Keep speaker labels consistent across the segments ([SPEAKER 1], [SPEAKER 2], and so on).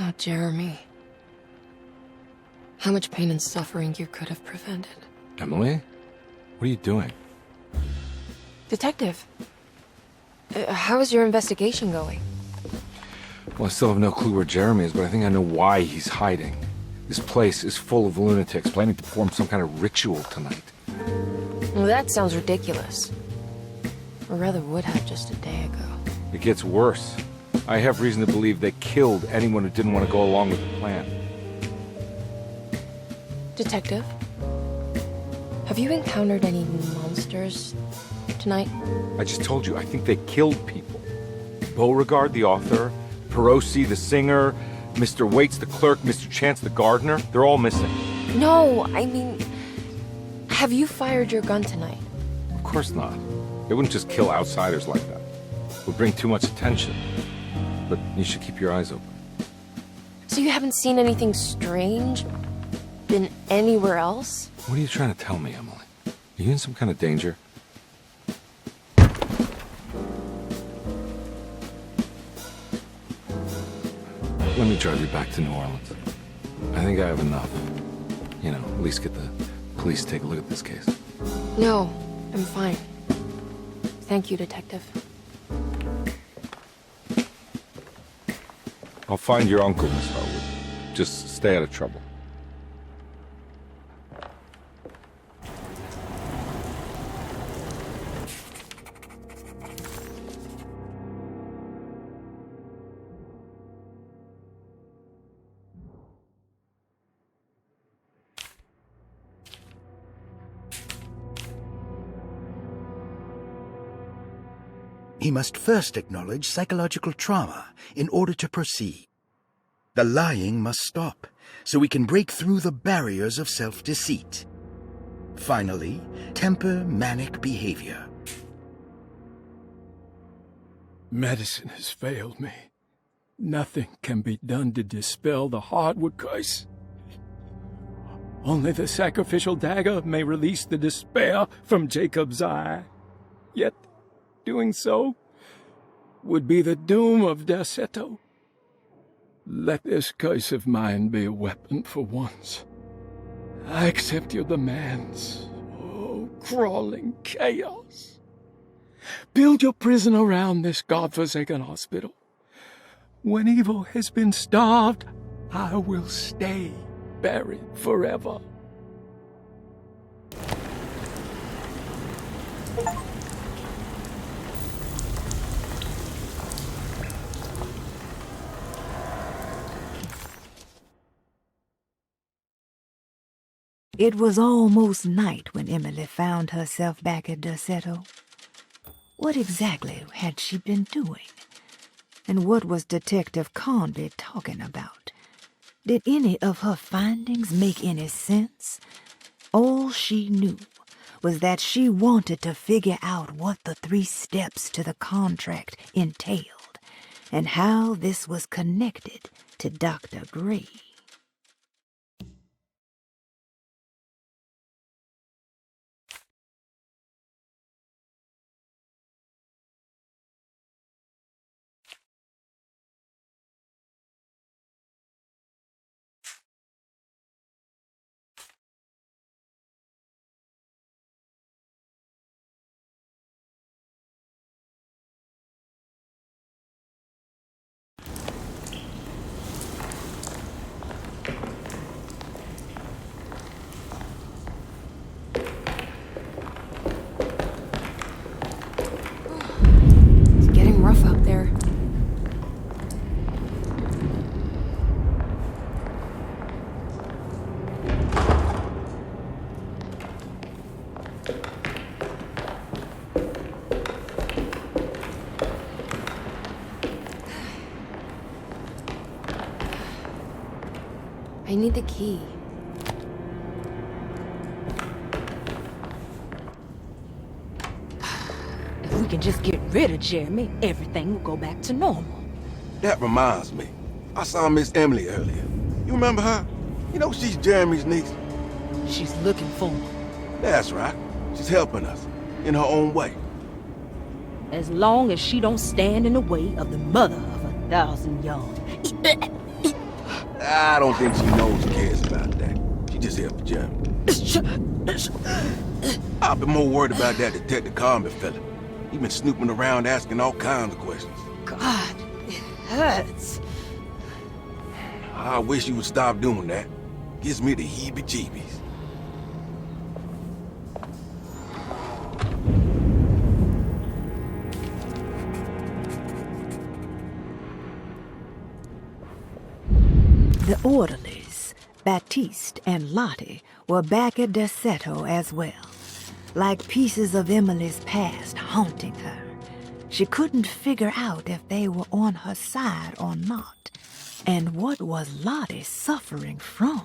[SPEAKER 1] Oh, Jeremy. How much pain and suffering you could have prevented.
[SPEAKER 2] Emily? What are you doing?
[SPEAKER 1] Detective, how is your investigation going?
[SPEAKER 2] Well, I still have no clue where Jeremy is, but I think I know why he's hiding. This place is full of lunatics planning to perform some kind of ritual tonight.
[SPEAKER 1] Well, that sounds ridiculous. Or rather would have just a day ago.
[SPEAKER 2] It gets worse. I have reason to believe they killed anyone who didn't want to go along with the plan.
[SPEAKER 1] Detective, have you encountered any monsters tonight?
[SPEAKER 2] I just told you, I think they killed people. Beauregard, the author, Perosi, the singer, Mr. Waits, the clerk, Mr. Chance, the gardener, they're all missing.
[SPEAKER 1] No, I mean, have you fired your gun tonight?
[SPEAKER 2] Of course not. They wouldn't just kill outsiders like that. It would bring too much attention. But you should keep your eyes open.
[SPEAKER 1] So you haven't seen anything strange? Been anywhere else?
[SPEAKER 2] What are you trying to tell me, Emily? Are you in some kind of danger? Let me drive you back to New Orleans. I think I have enough. You know, at least get the police to take a look at this case.
[SPEAKER 1] No, I'm fine. Thank you, Detective.
[SPEAKER 2] I'll find your uncle, Miss Hartwood. Just stay out of trouble.
[SPEAKER 3] He must first acknowledge psychological trauma in order to proceed. The lying must stop, so we can break through the barriers of self-deceit. Finally, temper manic behavior.
[SPEAKER 4] Medicine has failed me. Nothing can be done to dispel the Hartwood curse. Only the sacrificial dagger may release the despair from Jacob's eye. Yet, doing so would be the doom of Derceto. Let this curse of mine be a weapon for once. I accept your demands. Oh, crawling chaos. Build your prison around this godforsaken hospital. When evil has been starved, I will stay buried forever.
[SPEAKER 5] It was almost night when Emily found herself back at Derceto. What exactly had she been doing? And what was Detective Carnby talking about? Did any of her findings make any sense? All she knew was that she wanted to figure out what the 3 steps to the contract entailed and how this was connected to Dr. Gray.
[SPEAKER 1] Rough out there. I need the key.
[SPEAKER 6] If we can just get rid of Jeremy, everything will go back to normal.
[SPEAKER 7] That reminds me. I saw Miss Emily earlier. You remember her? You know she's Jeremy's niece.
[SPEAKER 6] She's looking for him.
[SPEAKER 7] That's right. She's helping us, in her own way.
[SPEAKER 6] As long as she don't stand in the way of the mother of 1,000 young.
[SPEAKER 7] I don't think she knows or cares about that. She just here for Jeremy. I've been more worried about that Detective Carnby fella. He been snooping around asking all kinds of questions.
[SPEAKER 6] God, it hurts.
[SPEAKER 7] I wish you would stop doing that. Gives me the heebie-jeebies.
[SPEAKER 5] The orderlies, Baptiste and Lottie, were back at Derceto as well, like pieces of Emily's past haunting her. She couldn't figure out if they were on her side or not, and what was Lottie suffering from?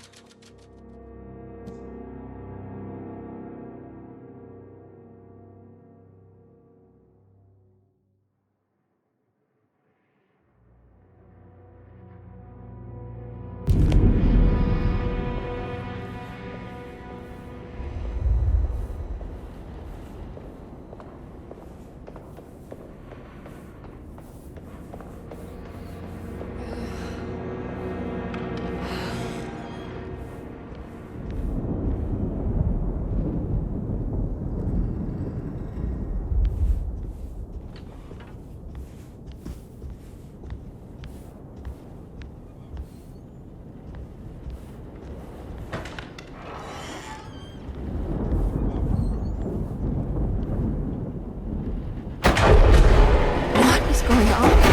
[SPEAKER 1] Going on?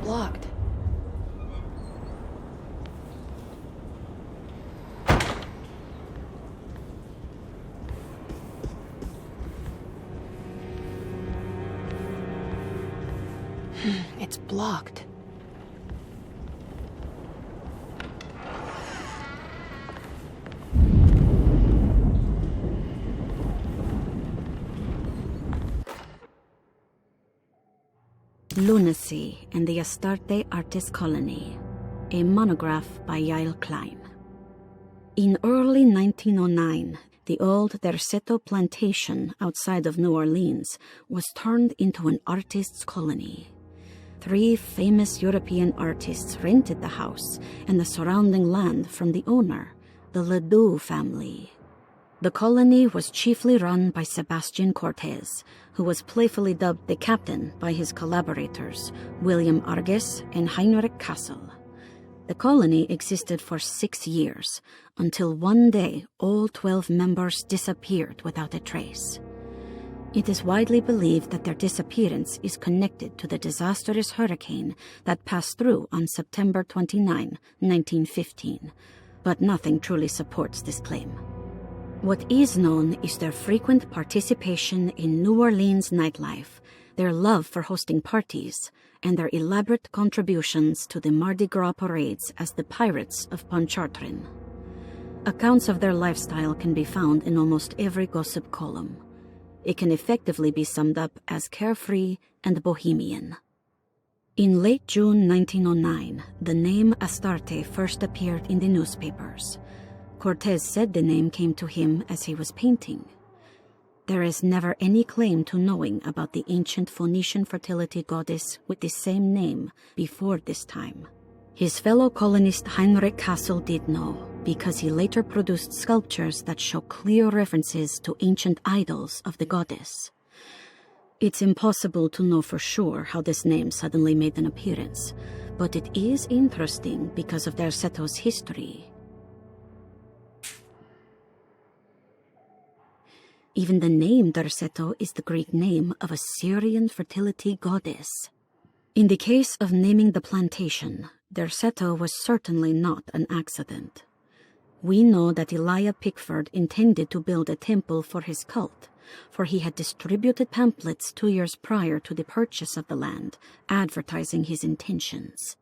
[SPEAKER 1] Blocked. It's blocked.
[SPEAKER 8] Lunacy and the Astarte Artist Colony, a monograph by Yael Klein. In early 1909, the old Derceto plantation outside of New Orleans was turned into an artist's colony. 3 famous European artists rented the house and the surrounding land from the owner, the Ledoux family. The colony was chiefly run by Sebastian Cortez, who was playfully dubbed the captain by his collaborators, William Arges and Heinrich Kassel. The colony existed for 6 years, until one day all 12 members disappeared without a trace. It is widely believed that their disappearance is connected to the disastrous hurricane that passed through on September 29, 1915, but nothing truly supports this claim. What is known is their frequent participation in New Orleans nightlife, their love for hosting parties, and their elaborate contributions to the Mardi Gras parades as the Pirates of Pontchartrain. Accounts of their lifestyle can be found in almost every gossip column. It can effectively be summed up as carefree and bohemian. In late June 1909, the name Astarte first appeared in the newspapers. Cortez said the name came to him as he was painting. There is never any claim to knowing about the ancient Phoenician fertility goddess with the same name before this time. His fellow colonist Heinrich Kassel did know, because he later produced sculptures that show clear references to ancient idols of the goddess. It's impossible to know for sure how this name suddenly made an appearance, but it is interesting because of Derseto's history. Even the name Derceto is the Greek name of a Syrian fertility goddess. In the case of naming the plantation, Derceto was certainly not an accident. We know that Elijah Pickford intended to build a temple for his cult, for he had distributed pamphlets 2 years prior to the purchase of the land, advertising his intentions.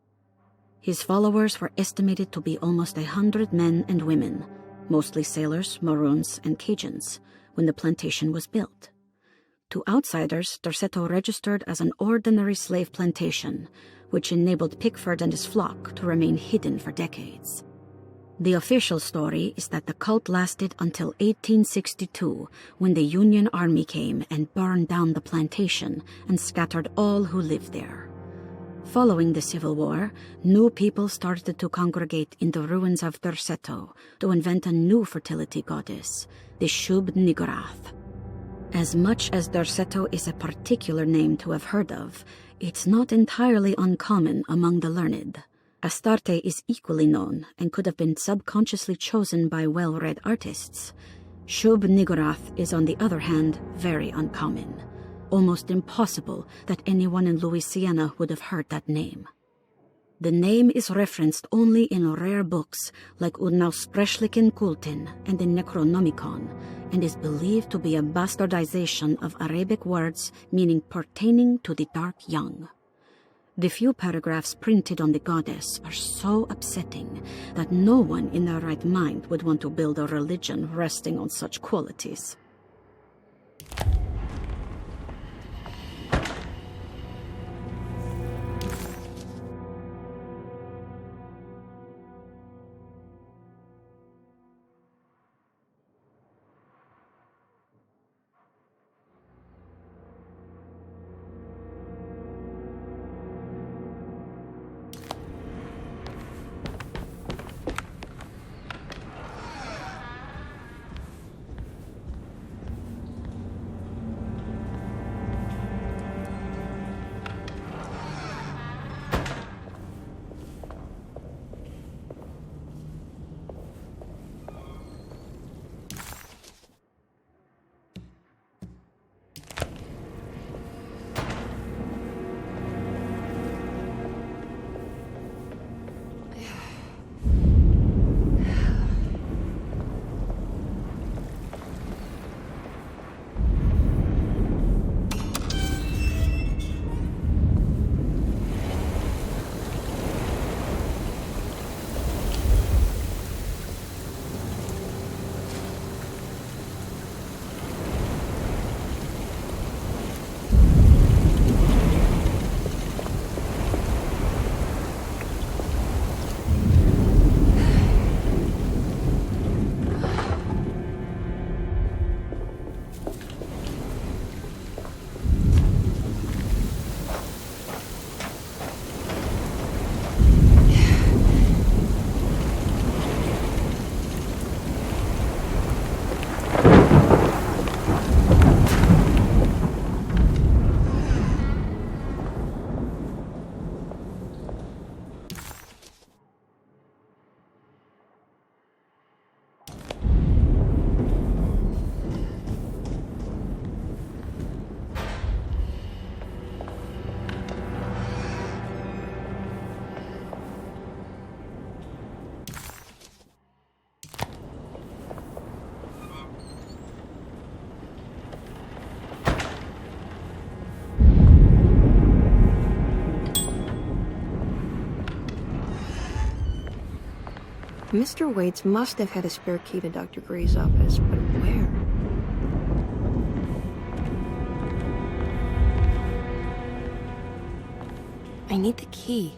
[SPEAKER 8] His followers were estimated to be almost 100 men and women, mostly sailors, Maroons, and Cajuns, when the plantation was built. To outsiders, Dorsetto registered as an ordinary slave plantation, which enabled Pickford and his flock to remain hidden for decades. The official story is that the cult lasted until 1862, when the Union Army came and burned down the plantation and scattered all who lived there. Following the Civil War, new people started to congregate in the ruins of Dorsetto to invent a new fertility goddess, the Shub Niggurath. As much as Dorsetto is a particular name to have heard of, it's not entirely uncommon among the learned. Astarte is equally known and could have been subconsciously chosen by well-read artists. Shub Niggurath is, on the other hand, very uncommon. Almost impossible that anyone in Louisiana would have heard that name. The name is referenced only in rare books like Unaussprechlichen Kulten and the Necronomicon, and is believed to be a bastardization of Arabic words meaning pertaining to the dark young. The few paragraphs printed on the goddess are so upsetting that no one in their right mind would want to build a religion resting on such qualities.
[SPEAKER 1] Mr. Waits must have had a spare key to Dr. Gray's office, but where? I need the key.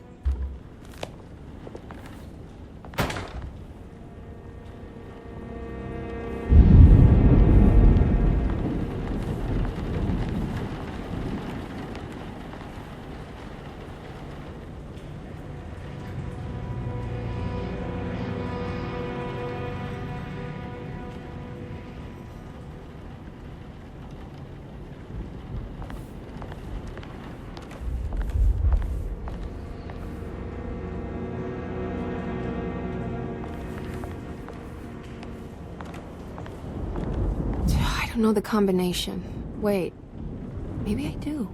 [SPEAKER 1] I don't know the combination. Wait, maybe I do.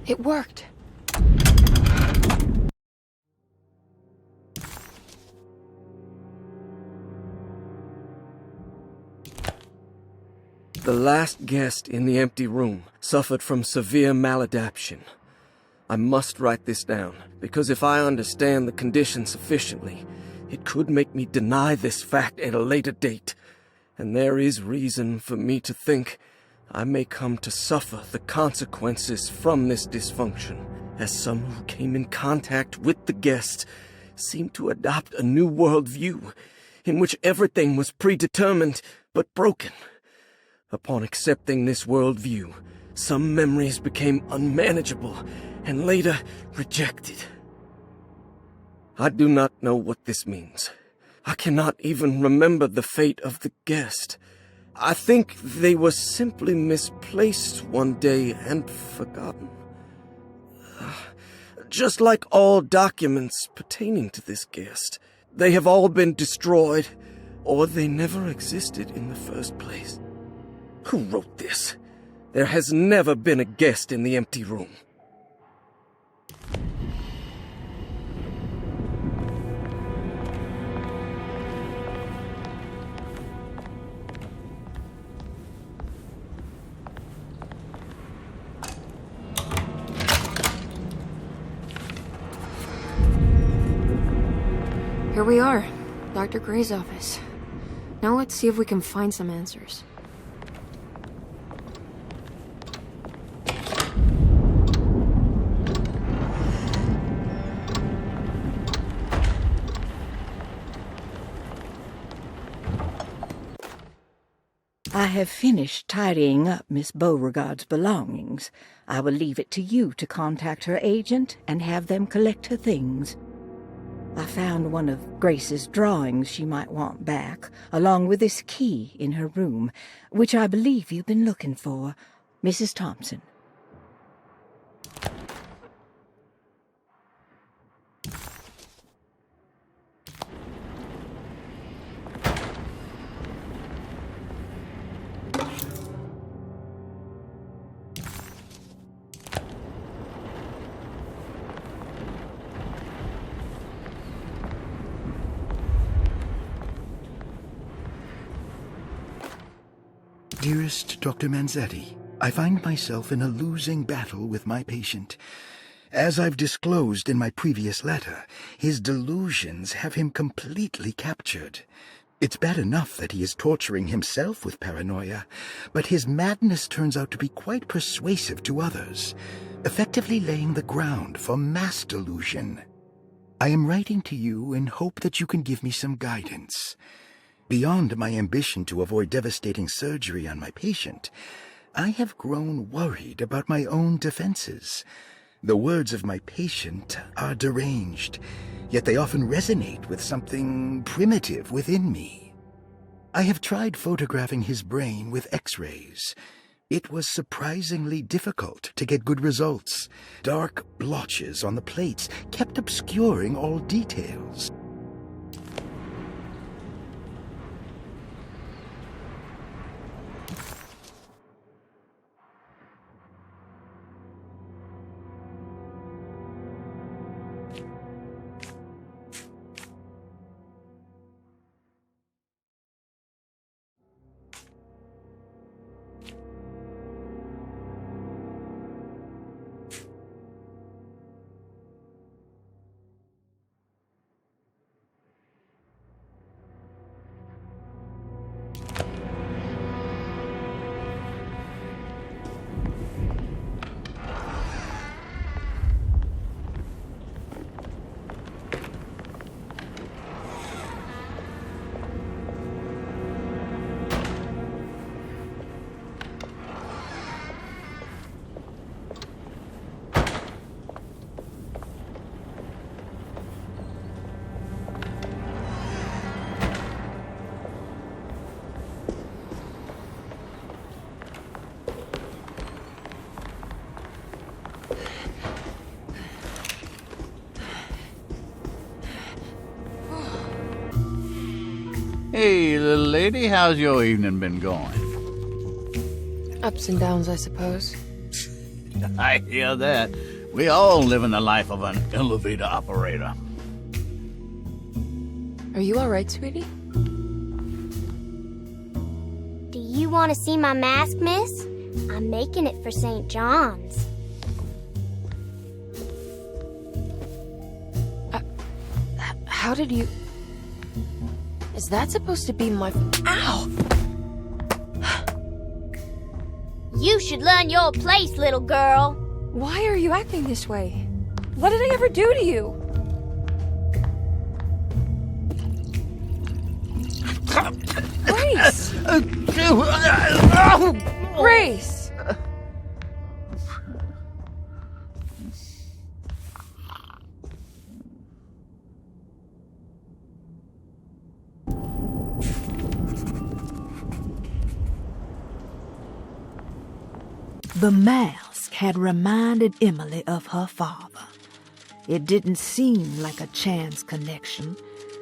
[SPEAKER 1] It worked.
[SPEAKER 9] The last guest in the empty room suffered from severe maladaptation. I must write this down, because if I understand the condition sufficiently, it could make me deny this fact at a later date, and there is reason for me to think I may come to suffer the consequences from this dysfunction, as some who came in contact with the guest seemed to adopt a new worldview in which everything was predetermined but broken. Upon accepting this worldview, some memories became unmanageable and later rejected. I do not know what this means. I cannot even remember the fate of the guest. I think they were simply misplaced one day and forgotten. Just like all documents pertaining to this guest, they have all been destroyed, or they never existed in the first place. Who wrote this? There has never been a guest in the empty room.
[SPEAKER 1] Here we are, Dr. Gray's office. Now let's see if we can find some answers.
[SPEAKER 6] I have finished tidying up Miss Beauregard's belongings. I will leave it to you to contact her agent and have them collect her things. I found one of Grace's drawings she might want back, along with this key in her room, which I believe you've been looking for. Mrs. Thompson.
[SPEAKER 3] Dearest Dr. Manzetti, I find myself in a losing battle with my patient. As I've disclosed in my previous letter, his delusions have him completely captured. It's bad enough that he is torturing himself with paranoia, but his madness turns out to be quite persuasive to others, effectively laying the ground for mass delusion. I am writing to you in hope that you can give me some guidance. Beyond my ambition to avoid devastating surgery on my patient, I have grown worried about my own defenses. The words of my patient are deranged, yet they often resonate with something primitive within me. I have tried photographing his brain with X-rays. It was surprisingly difficult to get good results. Dark blotches on the plates kept obscuring all details.
[SPEAKER 10] Hey, little lady, how's your evening been going?
[SPEAKER 1] Ups and downs, I suppose.
[SPEAKER 10] I hear that. We all live in the life of an elevator operator.
[SPEAKER 1] Are you alright, sweetie?
[SPEAKER 11] Do you want to see my mask, miss? I'm making it for St. John's.
[SPEAKER 1] How did you... Is that supposed to be my... Ow!
[SPEAKER 11] You should learn your place, little girl.
[SPEAKER 1] Why are you acting this way? What did I ever do to you? Grace! Grace!
[SPEAKER 5] The mask had reminded Emily of her father. It didn't seem like a chance connection,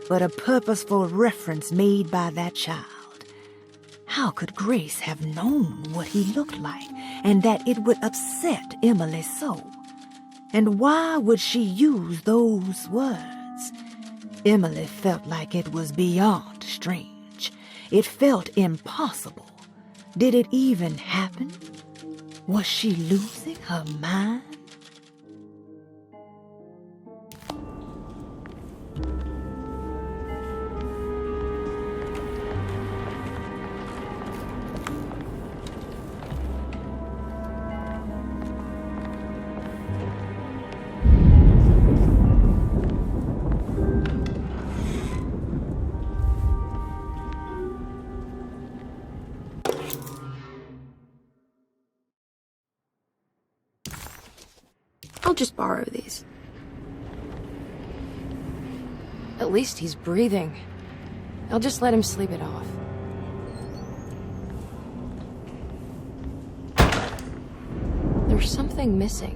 [SPEAKER 5] but a purposeful reference made by that child. How could Grace have known what he looked like, and that it would upset Emily so? And why would she use those words? Emily felt like it was beyond strange. It felt impossible. Did it even happen? Was she losing her mind?
[SPEAKER 1] I'll just borrow these. At least he's breathing. I'll just let him sleep it off. There's something missing.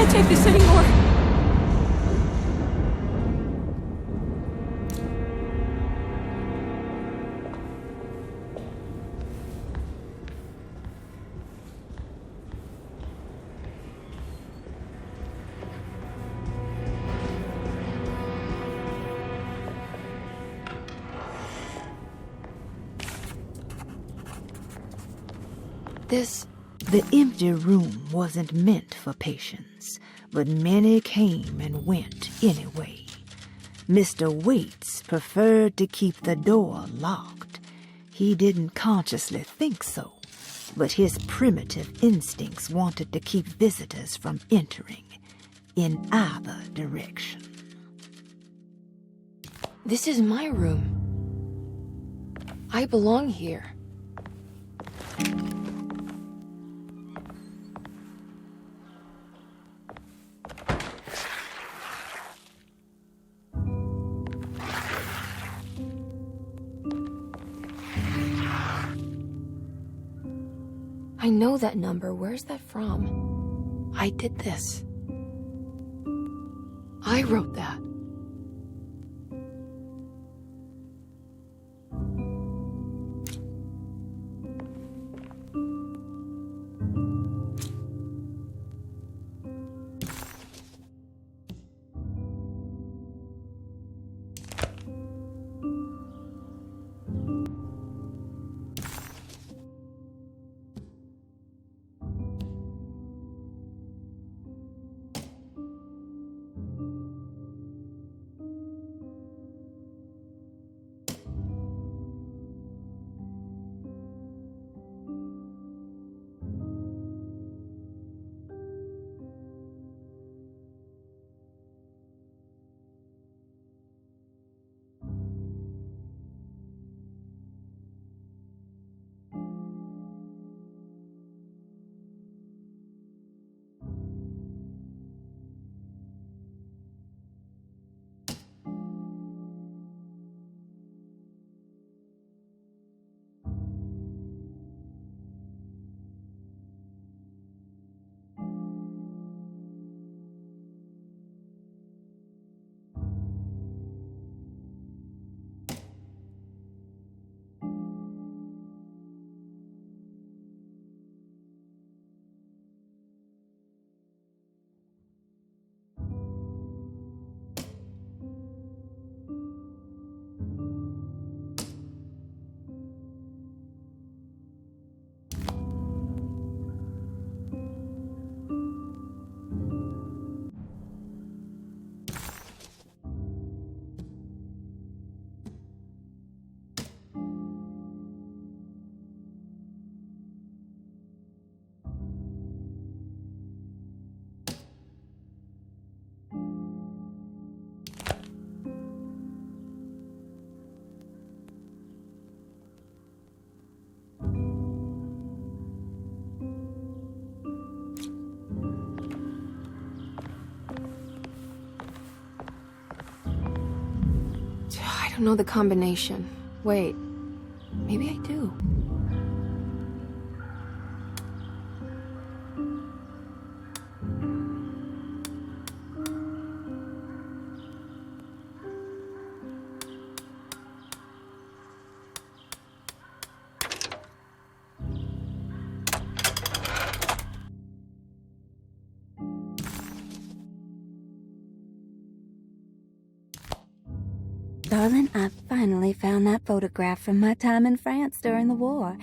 [SPEAKER 1] Take this anymore.
[SPEAKER 5] The empty room wasn't meant for patients, but many came and went anyway. Mr. Waits preferred to keep the door locked. He didn't consciously think so, but his primitive instincts wanted to keep visitors from entering in either direction.
[SPEAKER 1] This is my room. I belong here. I know that number. Where's that from? I did this. I wrote that. don't know the combination. Wait, maybe I do.
[SPEAKER 12] Darling, I finally found that photograph from my time in France during the war.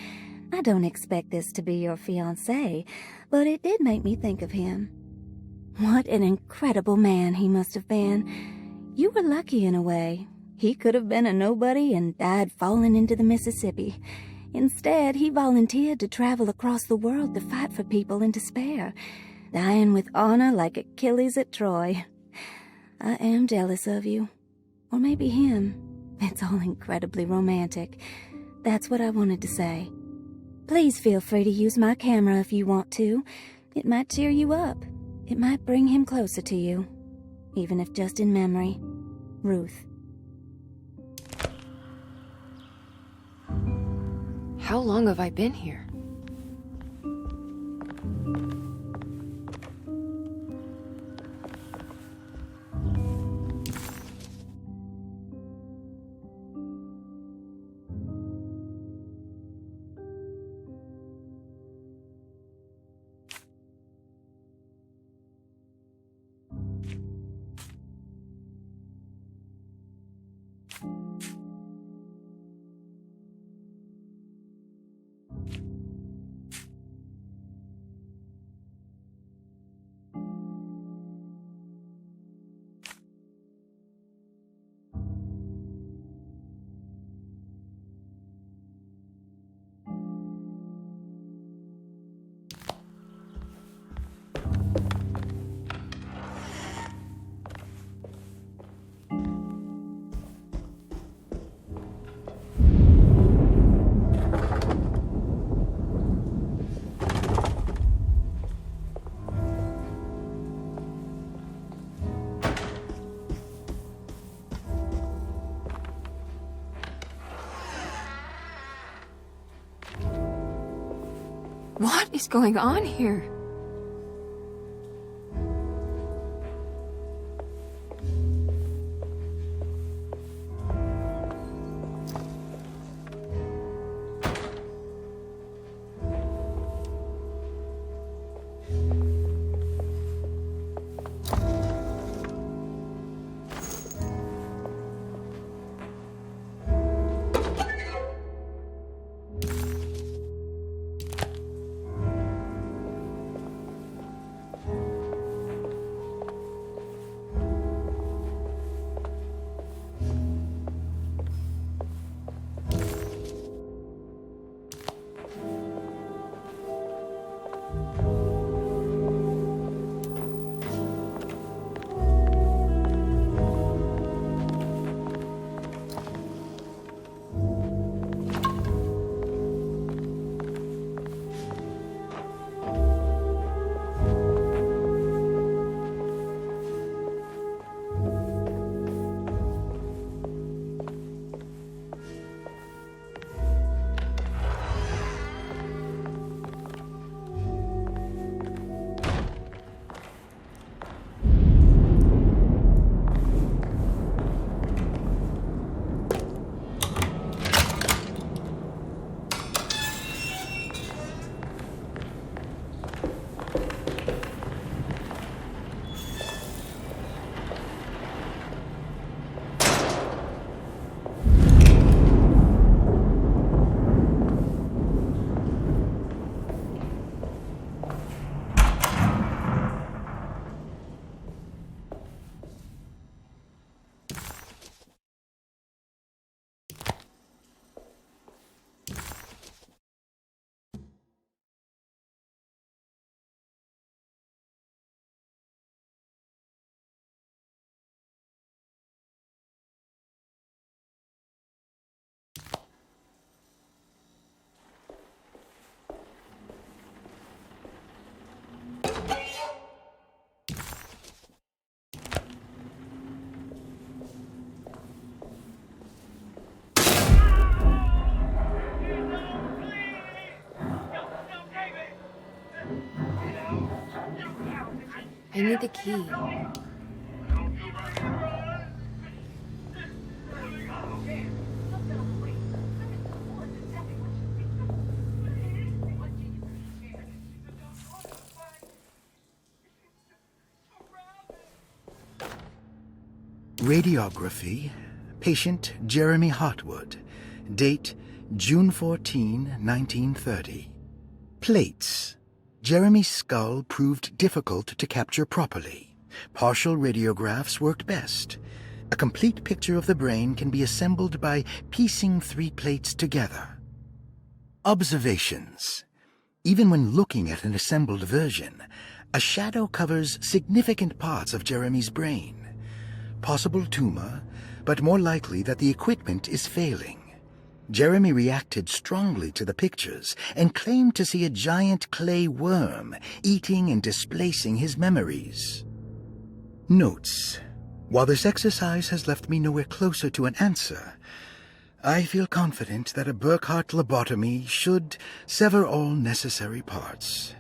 [SPEAKER 12] I don't expect this to be your fiancé, but it did make me think of him. What an incredible man he must have been. You were lucky in a way. He could have been a nobody and died falling into the Mississippi. Instead, he volunteered to travel across the world to fight for people in despair, dying with honor like Achilles at Troy. I am jealous of you. Or maybe him. It's all incredibly romantic. That's what I wanted to say. Please feel free to use my camera if you want to. It might cheer you up. It might bring him closer to you. Even if just in memory. Ruth.
[SPEAKER 1] How long have I been here? What is going on here? I need the key.
[SPEAKER 3] Radiography, patient Jeremy Hartwood, date June 14, 1930. Plates. Jeremy's skull proved difficult to capture properly. Partial radiographs worked best. A complete picture of the brain can be assembled by piecing 3 plates together. Observations. Even when looking at an assembled version, a shadow covers significant parts of Jeremy's brain. Possible tumor, but more likely that the equipment is failing. Jeremy reacted strongly to the pictures and claimed to see a giant clay worm eating and displacing his memories. Notes. While this exercise has left me nowhere closer to an answer, I feel confident that a Burckhardt lobotomy should sever all necessary parts.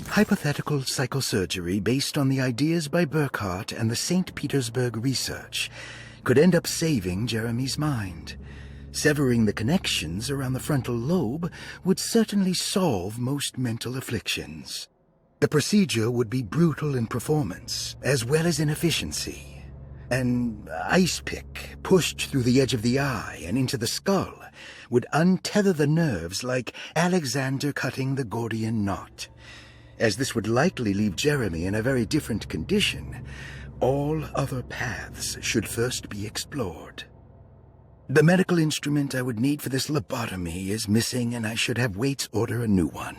[SPEAKER 3] Hypothetical psychosurgery based on the ideas by Burckhardt and the St. Petersburg research could end up saving Jeremy's mind. Severing the connections around the frontal lobe would certainly solve most mental afflictions. The procedure would be brutal in performance, as well as in efficiency. An ice pick pushed through the edge of the eye and into the skull would untether the nerves like Alexander cutting the Gordian knot. As this would likely leave Jeremy in a very different condition, all other paths should first be explored. The medical instrument I would need for this lobotomy is missing, and I should have Waits order a new one.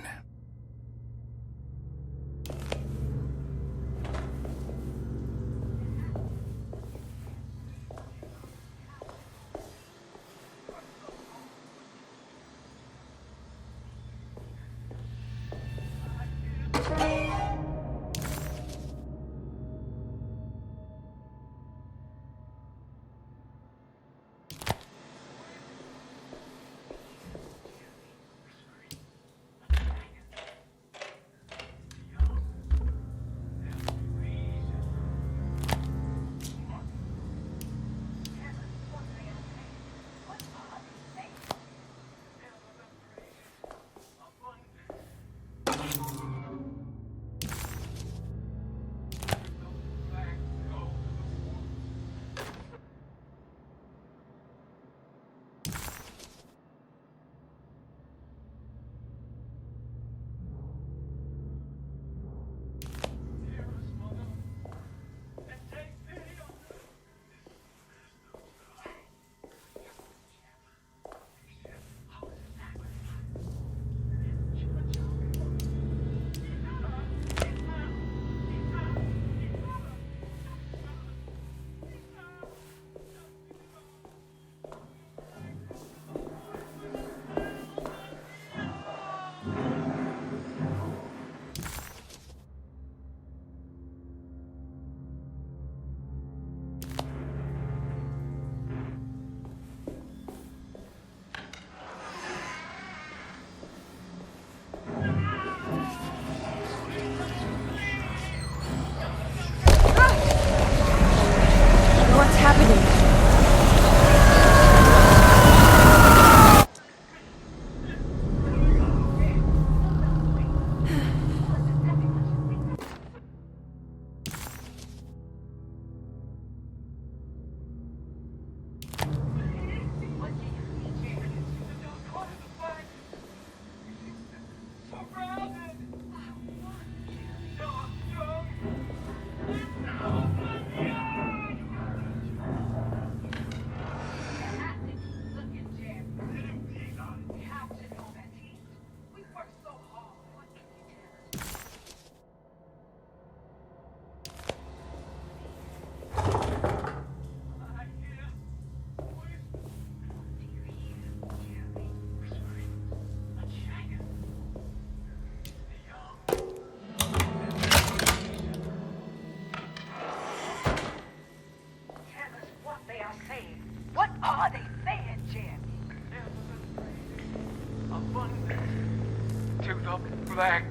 [SPEAKER 4] Produkcja,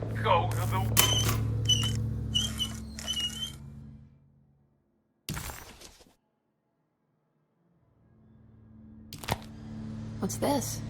[SPEAKER 4] to the...
[SPEAKER 1] What's this?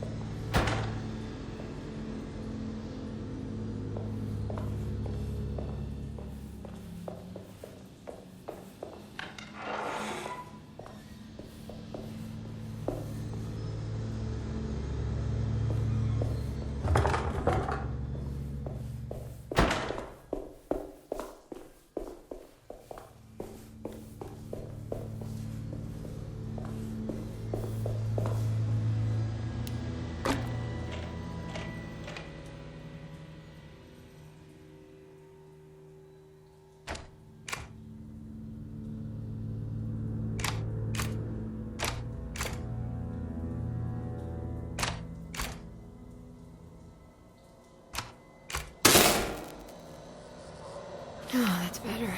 [SPEAKER 1] Oh, that's better.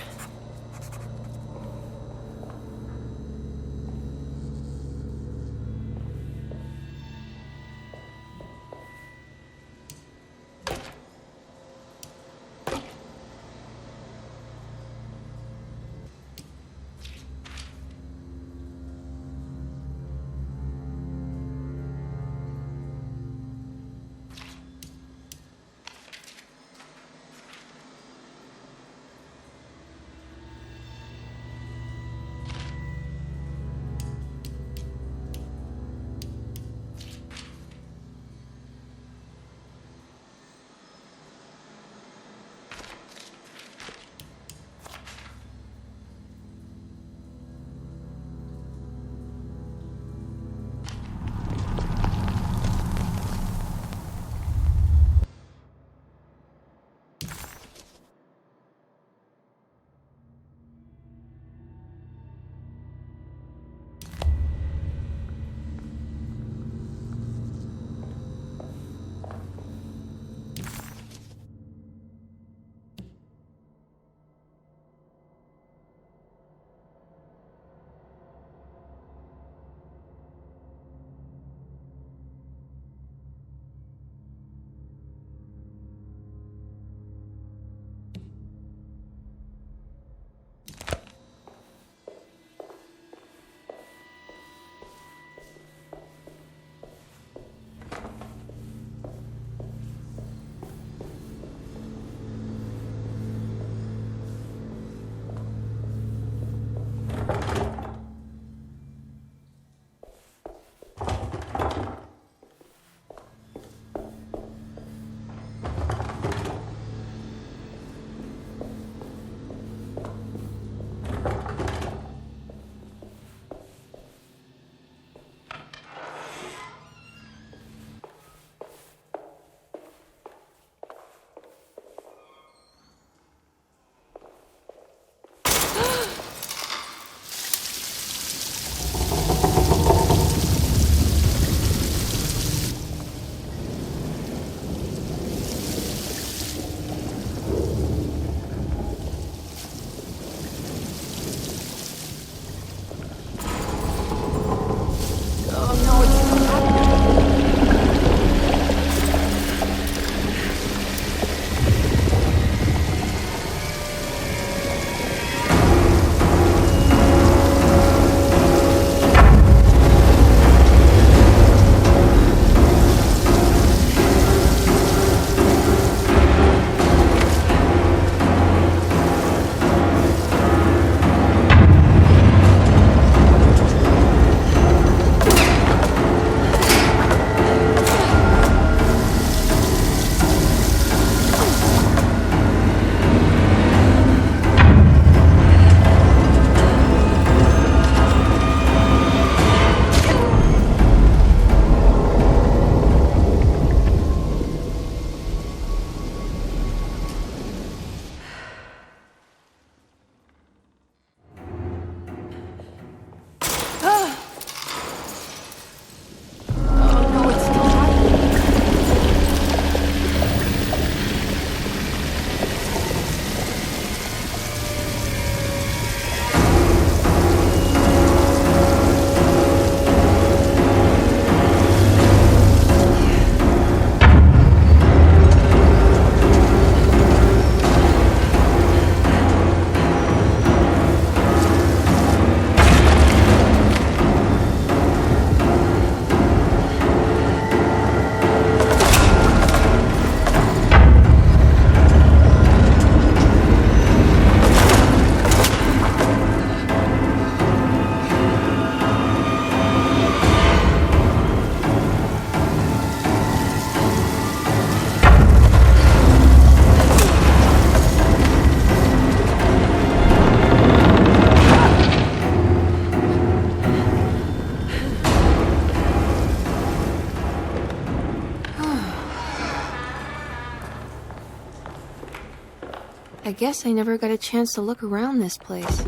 [SPEAKER 1] I guess I never got a chance to look around this place.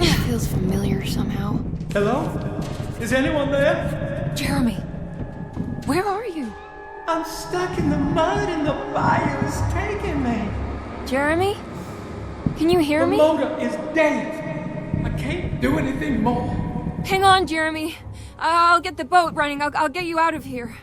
[SPEAKER 1] It feels familiar somehow.
[SPEAKER 13] Hello? Is anyone there?
[SPEAKER 1] Jeremy, where are you?
[SPEAKER 13] I'm stuck in the mud and the fire's taking me.
[SPEAKER 1] Jeremy? Can you hear me?
[SPEAKER 13] The motor is dead. I can't do anything more.
[SPEAKER 1] Hang on, Jeremy. I'll get the boat running. I'll get you out of here.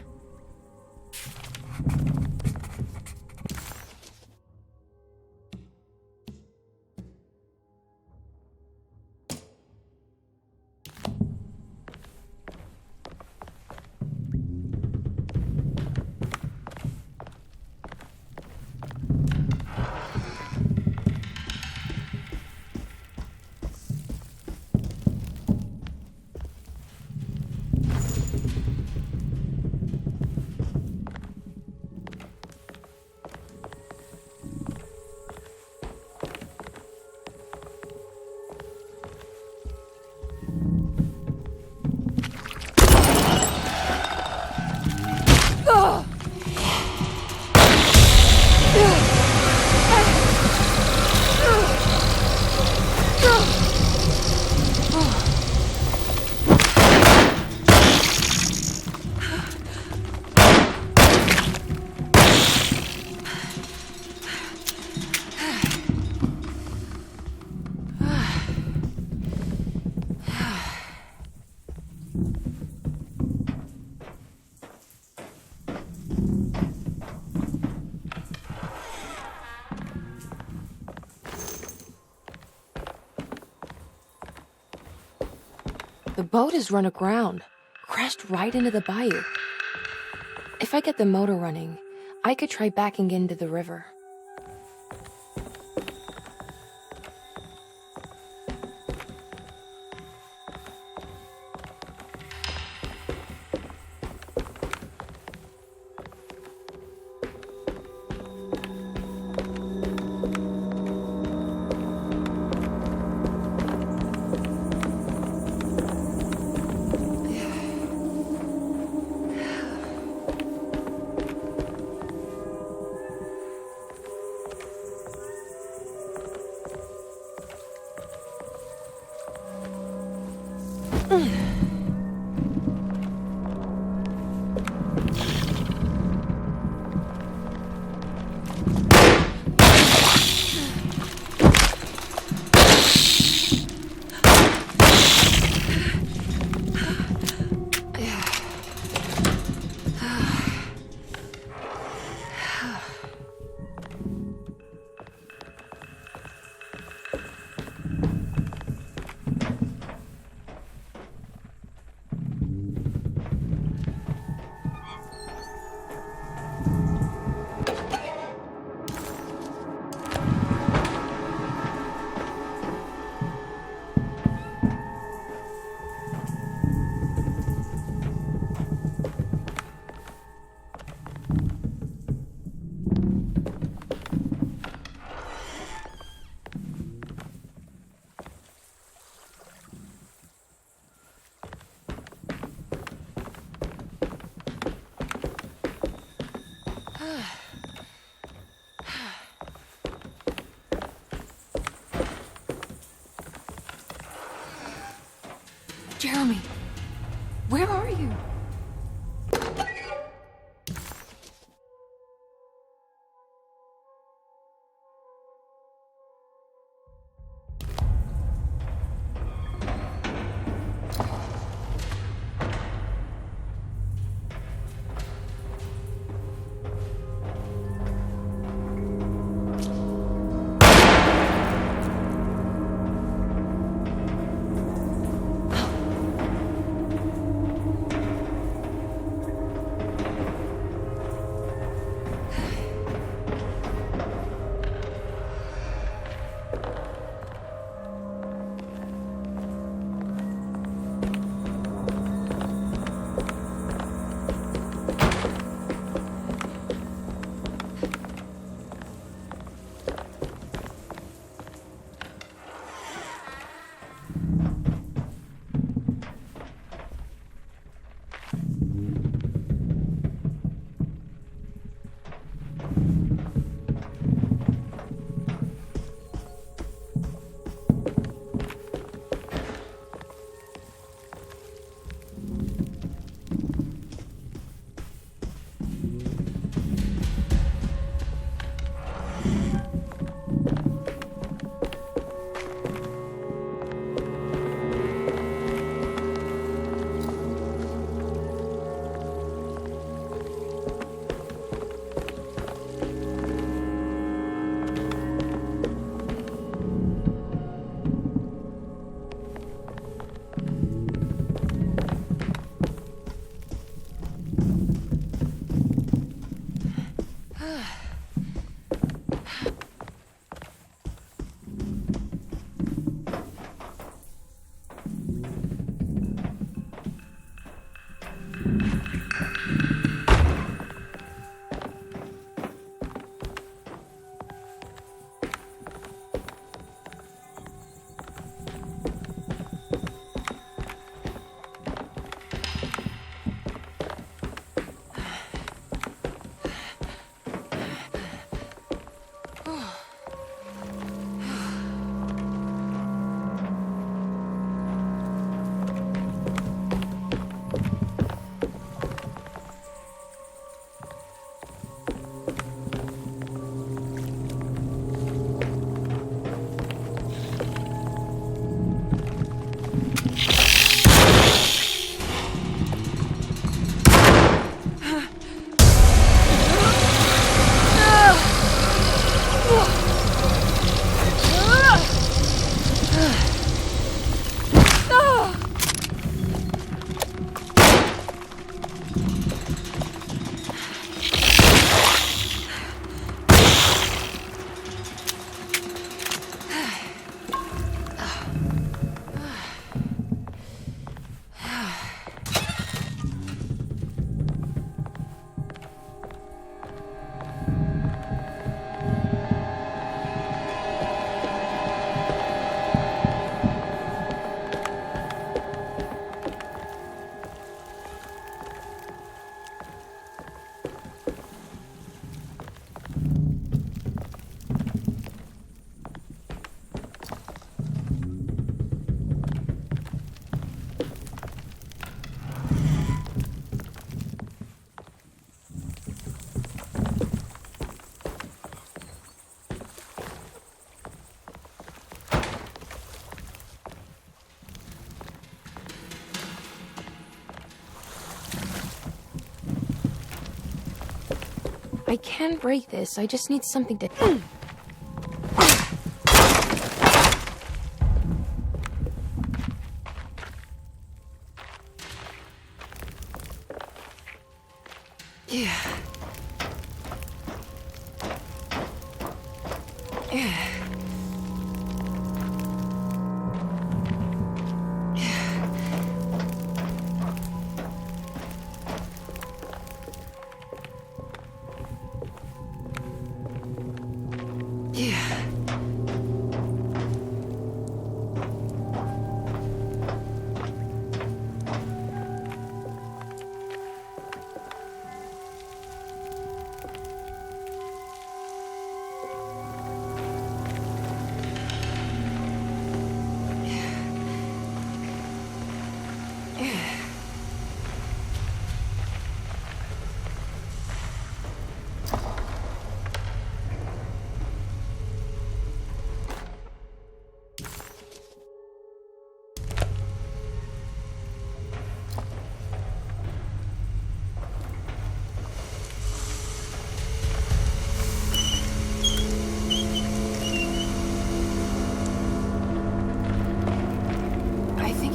[SPEAKER 1] The boat has run aground, crashed right into the bayou. If I get the motor running, I could try backing into the river. Jeremy, where are you? I can break this. I just need something to... Yeah.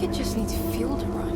[SPEAKER 1] It just needs fuel to run.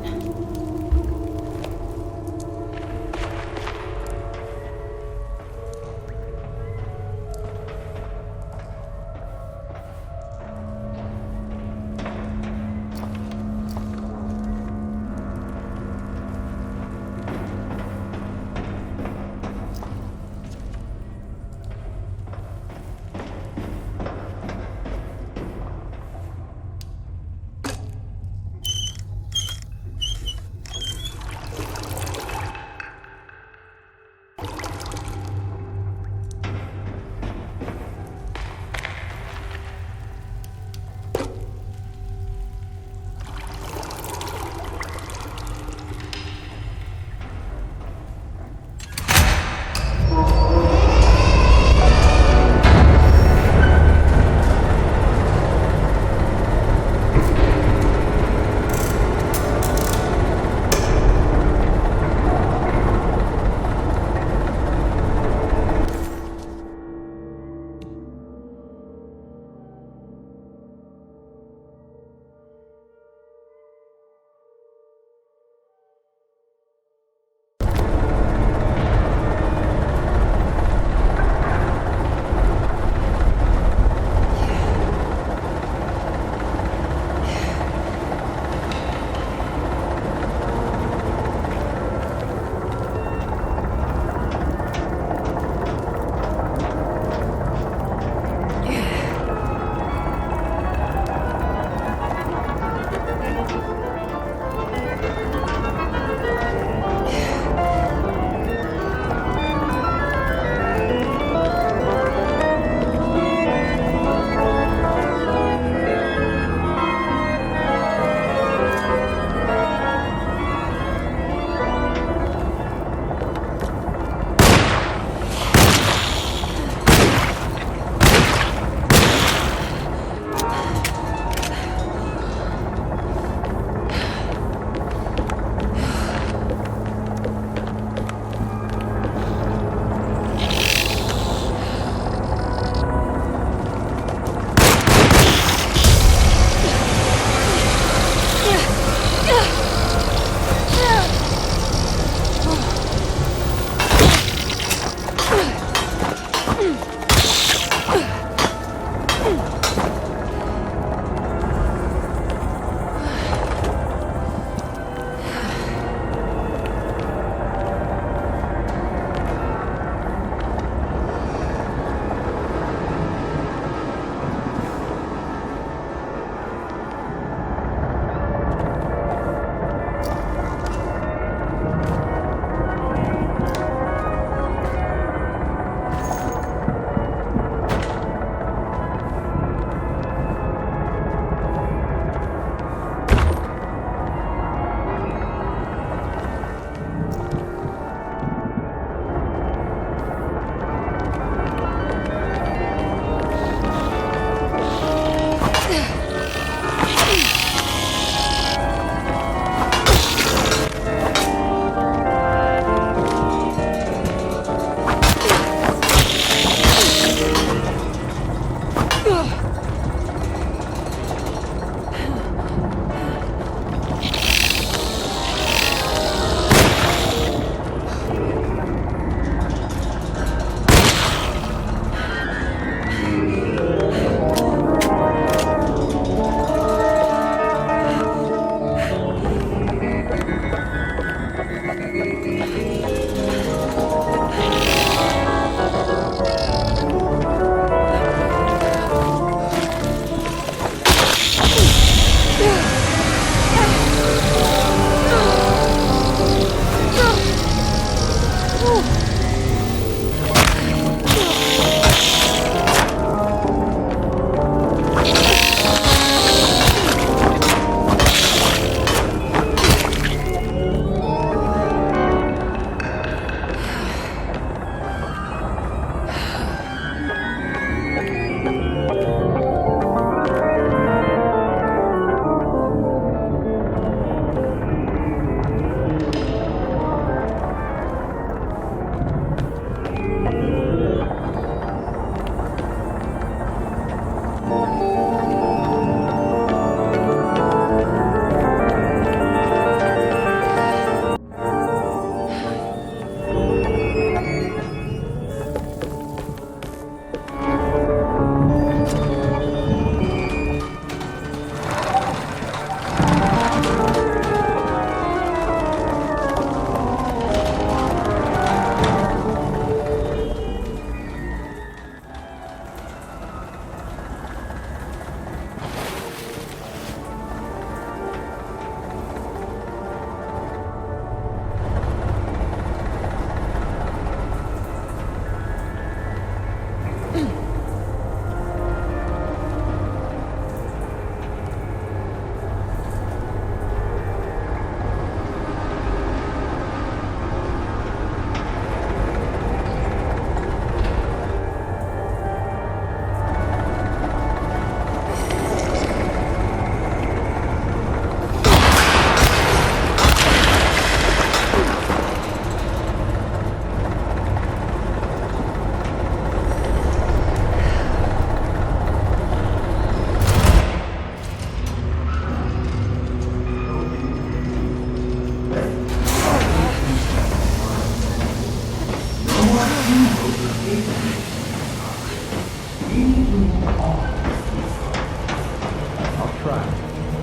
[SPEAKER 14] try.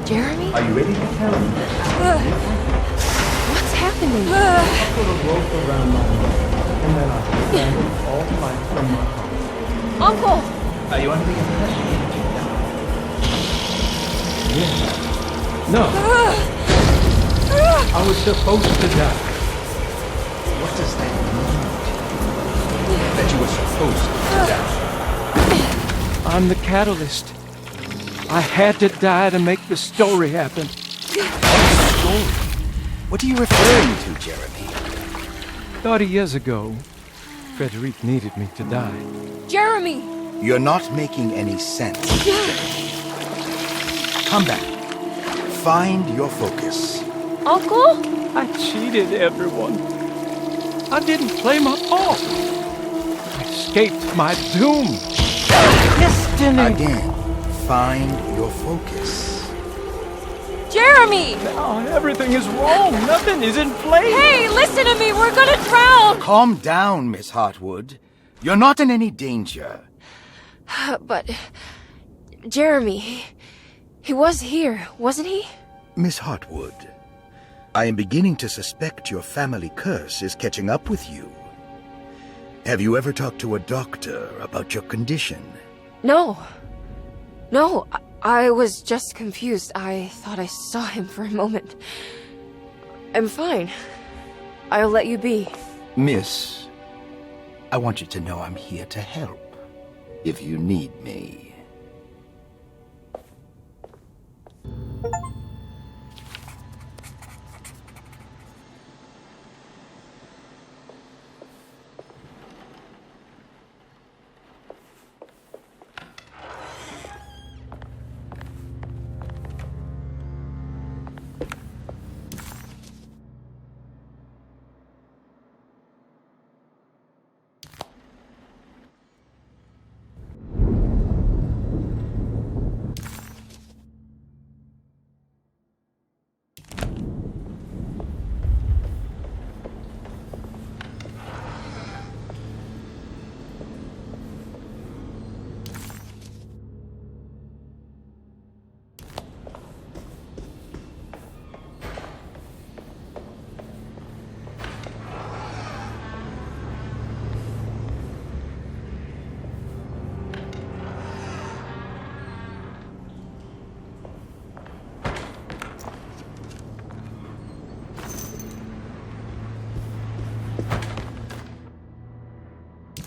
[SPEAKER 1] Jeremy?
[SPEAKER 14] Are you ready to tell me?
[SPEAKER 1] What's happening?
[SPEAKER 14] I put a rope around my neck, and then I suspended all flight from my home.
[SPEAKER 1] Uncle!
[SPEAKER 14] Are you under the impression? Yes. No. I was supposed to die.
[SPEAKER 3] What does that mean? That you were supposed to die?
[SPEAKER 4] I'm the catalyst. I had to die to make the story happen.
[SPEAKER 3] Story? What are you referring to, Jeremy?
[SPEAKER 4] 30 years ago, Frederic needed me to die.
[SPEAKER 1] Jeremy!
[SPEAKER 3] You're not making any sense. Come back. Find your focus.
[SPEAKER 1] Uncle?
[SPEAKER 4] I cheated everyone. I didn't play my part. I escaped my doom. Destiny!
[SPEAKER 3] Again, find your focus.
[SPEAKER 1] Jeremy!
[SPEAKER 4] Now everything is wrong. Nothing is in place.
[SPEAKER 1] Hey, listen to me! We're gonna drown!
[SPEAKER 3] Calm down, Miss Hartwood. You're not in any danger.
[SPEAKER 1] But... Jeremy... He was here, wasn't he?
[SPEAKER 3] Miss Hartwood, I am beginning to suspect your family curse is catching up with you. Have you ever talked to a doctor about your condition?
[SPEAKER 1] No. No, I was just confused. I thought I saw him for a moment. I'm fine. I'll let you be.
[SPEAKER 3] Miss, I want you to know I'm here to help, if you need me.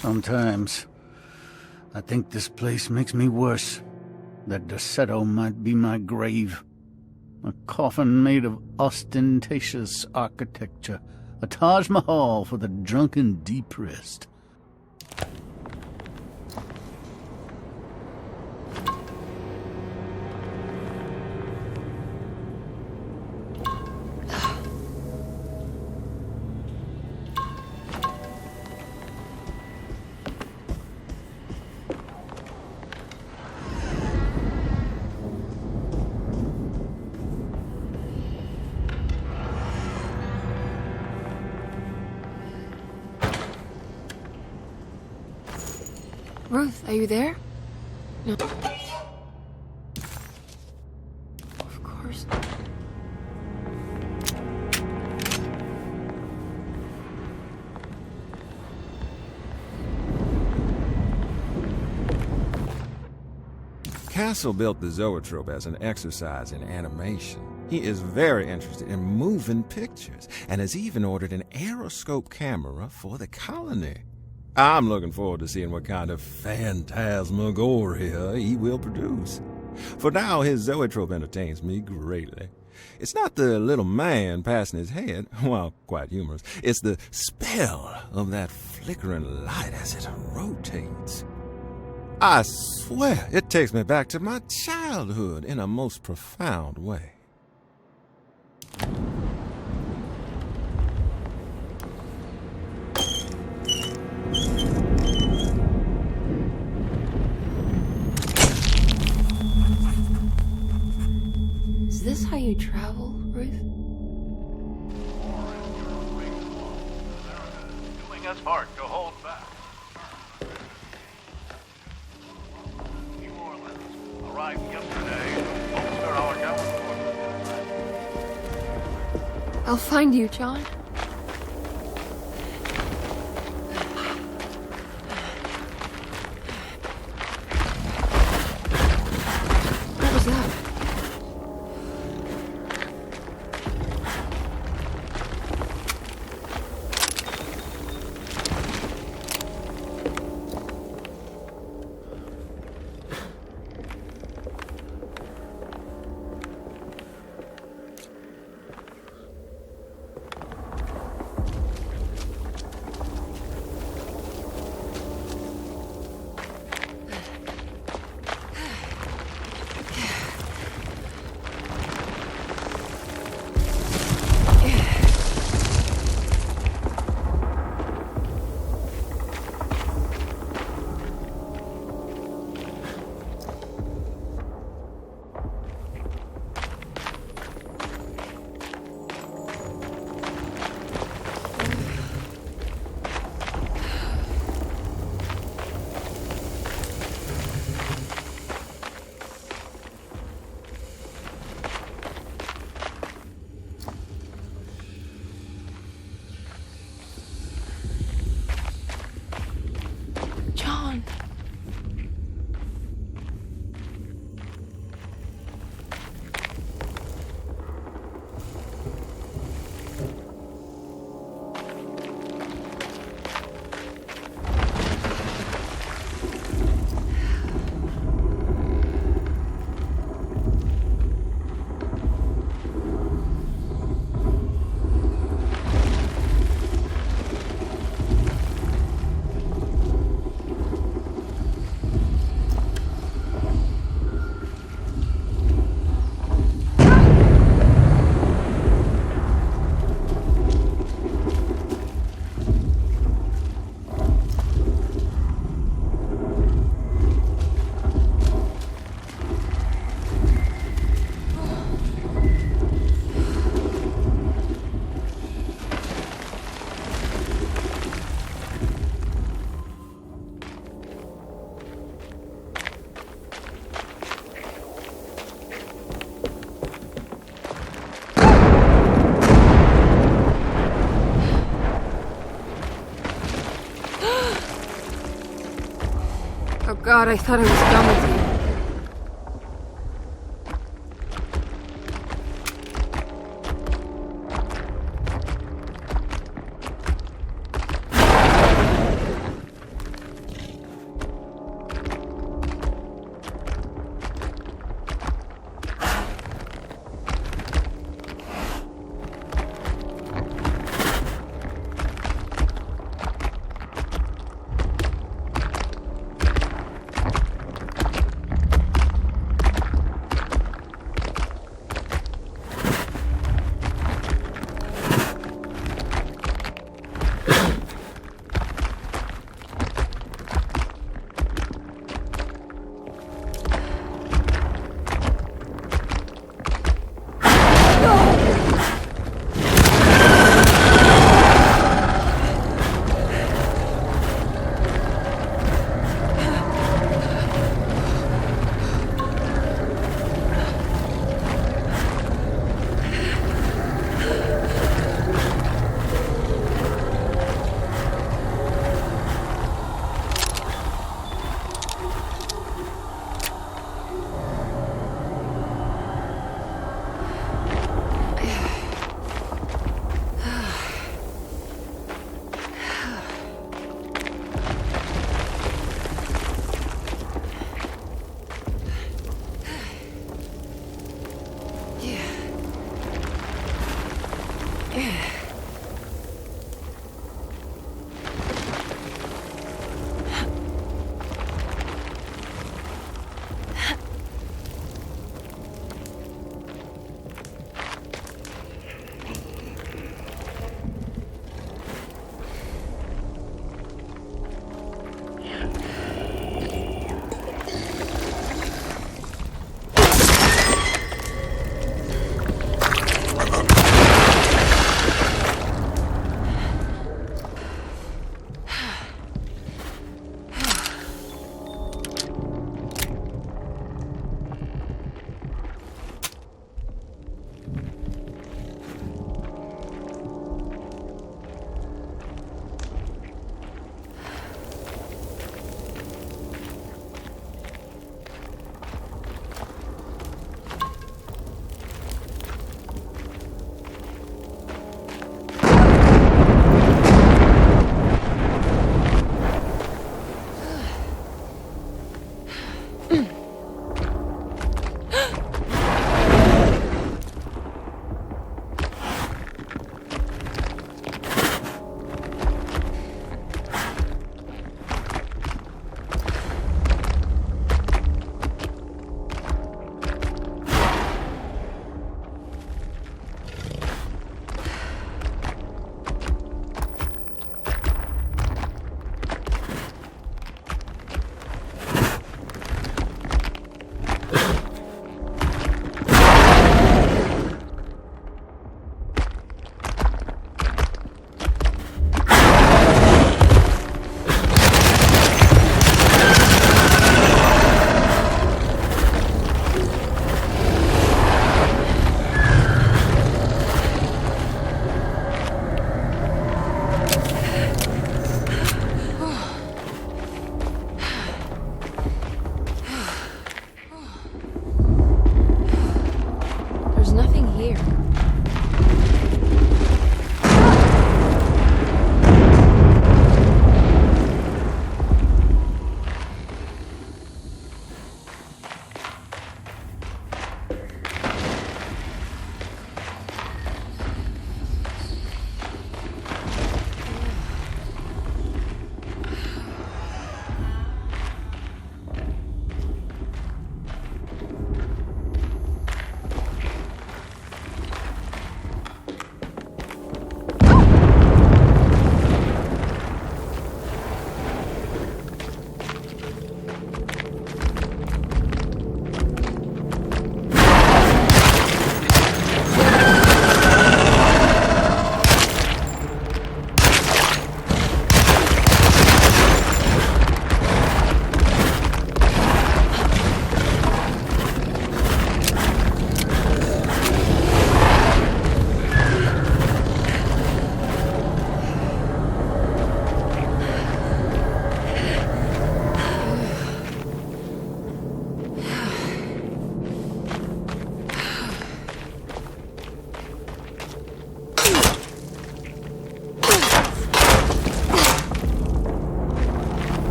[SPEAKER 10] Sometimes, I think this place makes me worse. That Derceto might be my grave. A coffin made of ostentatious architecture. A Taj Mahal for the drunken depressed.
[SPEAKER 1] Ruth, are you there? No. Of course not.
[SPEAKER 15] Castle built the zoetrope as an exercise in animation. He is very interested in moving pictures and has even ordered an aeroscope camera for the colony. I'm looking forward to seeing what kind of phantasmagoria he will produce. For now, his zoetrope entertains me greatly. It's not the little man passing his head, while quite humorous. It's the spell of that flickering light as it rotates. I swear, it takes me back to my childhood in a most profound way.
[SPEAKER 1] Is this how you travel, Ruth?
[SPEAKER 16] Doing us part to hold back. New Orleans arrived yesterday.
[SPEAKER 1] I'll find you, John. What was that? Oh God, I thought I was done with you.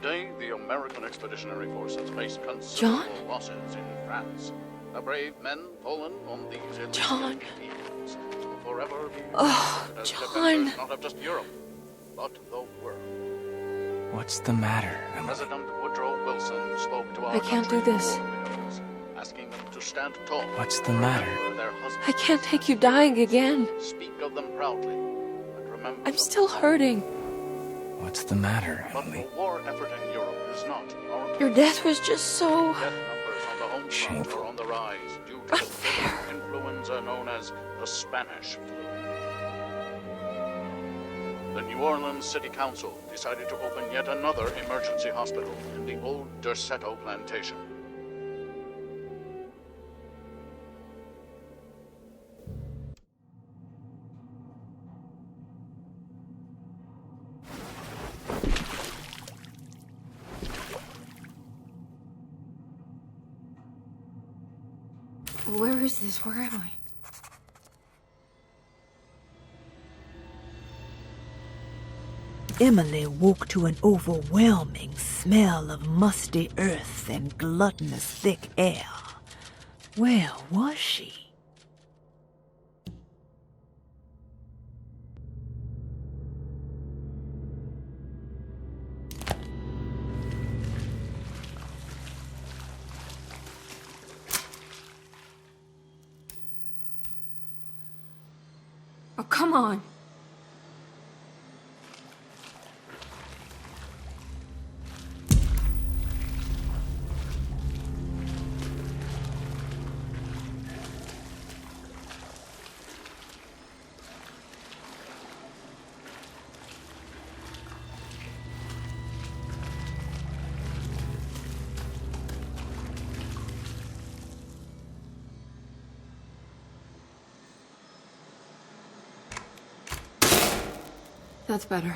[SPEAKER 16] Today, the American Expeditionary Forces face considerable losses in France. The brave men fallen on these
[SPEAKER 1] John.
[SPEAKER 16] fields will forever be
[SPEAKER 1] Oh,
[SPEAKER 16] as
[SPEAKER 1] John.
[SPEAKER 16] defenders not of just Europe, but the world.
[SPEAKER 17] What's the matter, Emily?
[SPEAKER 16] President Woodrow Wilson spoke to our
[SPEAKER 1] I can't do
[SPEAKER 16] country's
[SPEAKER 1] this.
[SPEAKER 16] war widows, asking them to stand tall.
[SPEAKER 17] What's the matter?
[SPEAKER 16] Remember their husbands.
[SPEAKER 1] I can't take you dying again.
[SPEAKER 16] Speak of them proudly, and remember
[SPEAKER 1] I'm
[SPEAKER 16] them.
[SPEAKER 1] still hurting.
[SPEAKER 17] What's the matter,
[SPEAKER 16] But
[SPEAKER 17] Emily?
[SPEAKER 16] the war effort in Europe is not our
[SPEAKER 1] Your death was just so
[SPEAKER 16] death numbers on the home front
[SPEAKER 17] Shameful.
[SPEAKER 16] are on the rise due to the influenza known as the Spanish flu. the New Orleans City Council decided to open yet another emergency hospital in the old Derceto plantation.
[SPEAKER 1] Where is this? Where am I?
[SPEAKER 5] Emily woke to an overwhelming smell of musty earth and gluttonous thick air. Where was she?
[SPEAKER 1] Oh, come on. That's better.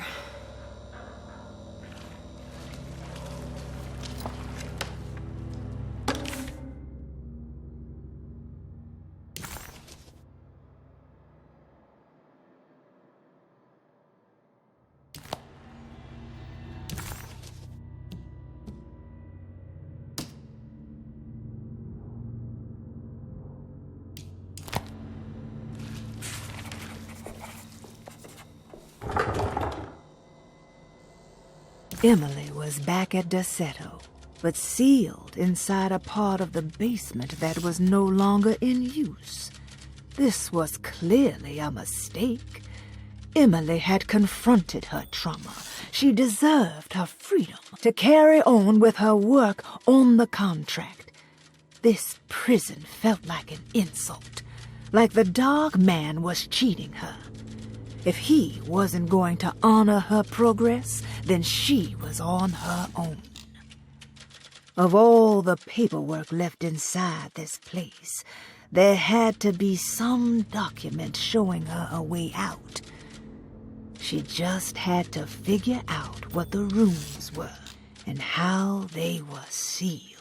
[SPEAKER 5] Emily was back at Derceto, but sealed inside a part of the basement that was no longer in use. This was clearly a mistake. Emily had confronted her trauma. She deserved her freedom to carry on with her work on the contract. This prison felt like an insult, like the dog man was cheating her. If he wasn't going to honor her progress, then she was on her own. Of all the paperwork left inside this place, there had to be some document showing her a way out. She just had to figure out what the rooms were and how they were sealed.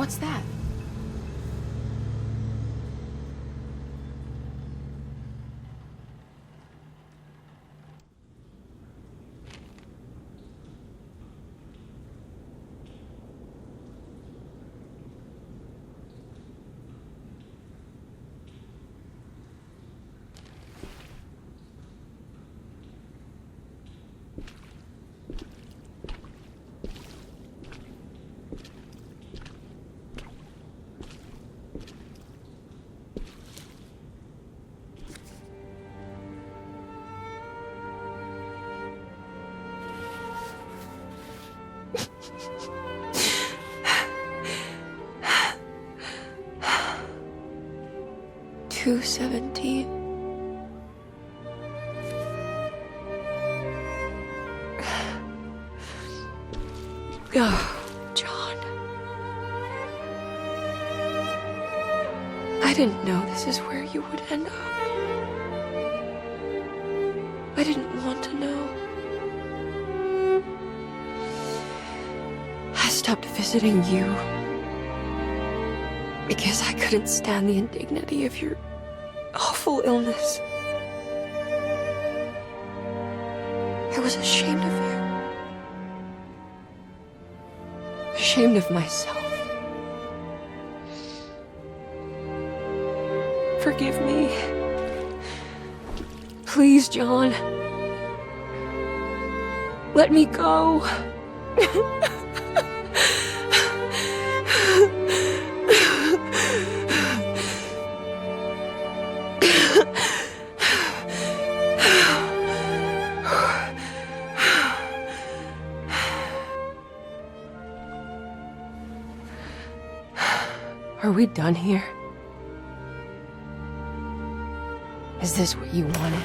[SPEAKER 1] What's that? $2.17. Oh, John. I didn't know this is where you would end up. I didn't want to know. I stopped visiting you because I couldn't stand the indignity of your awful illness. I was ashamed of you. Ashamed of myself. Forgive me. Please, John. Let me go. Are we done here? Is this what you wanted?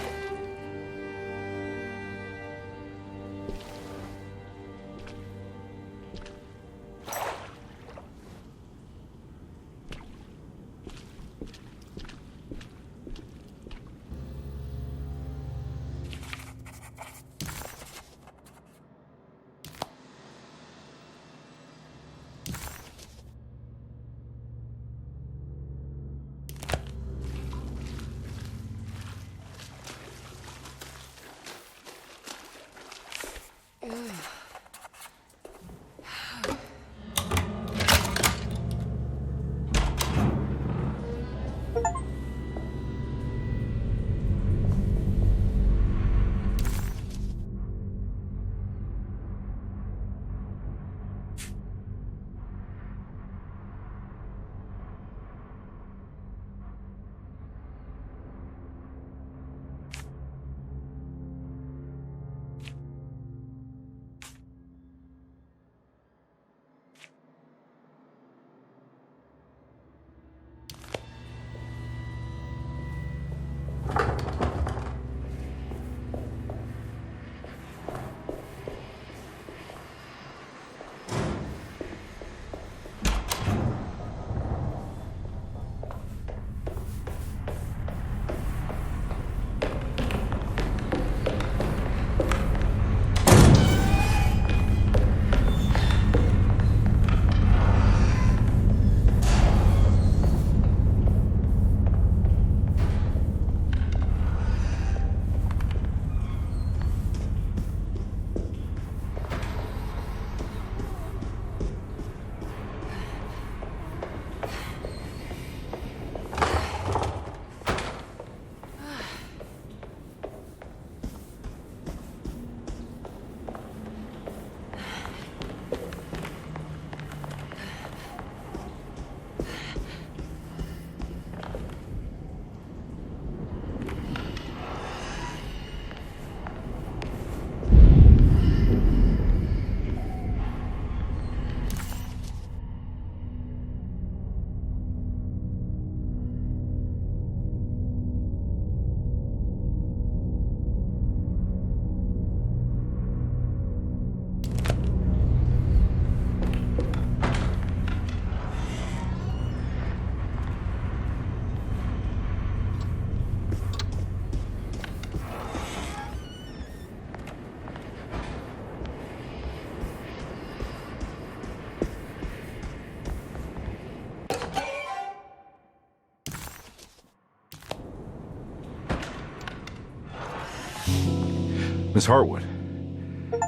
[SPEAKER 2] Miss Hartwood,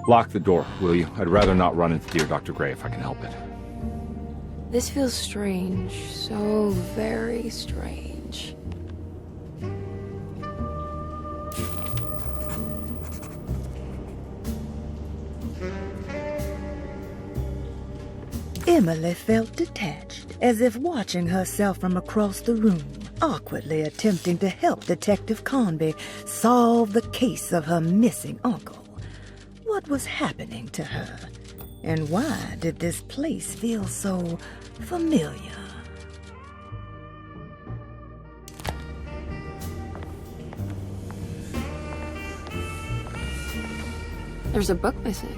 [SPEAKER 2] lock the door, will you? I'd rather not run into dear Dr. Gray if I can help it.
[SPEAKER 1] This feels strange. So very strange.
[SPEAKER 5] Emily felt detached, as if watching herself from across the room, awkwardly attempting to help Detective Carnby solve the case of her missing uncle. What was happening to her? And why did this place feel so familiar?
[SPEAKER 1] There's a book missing.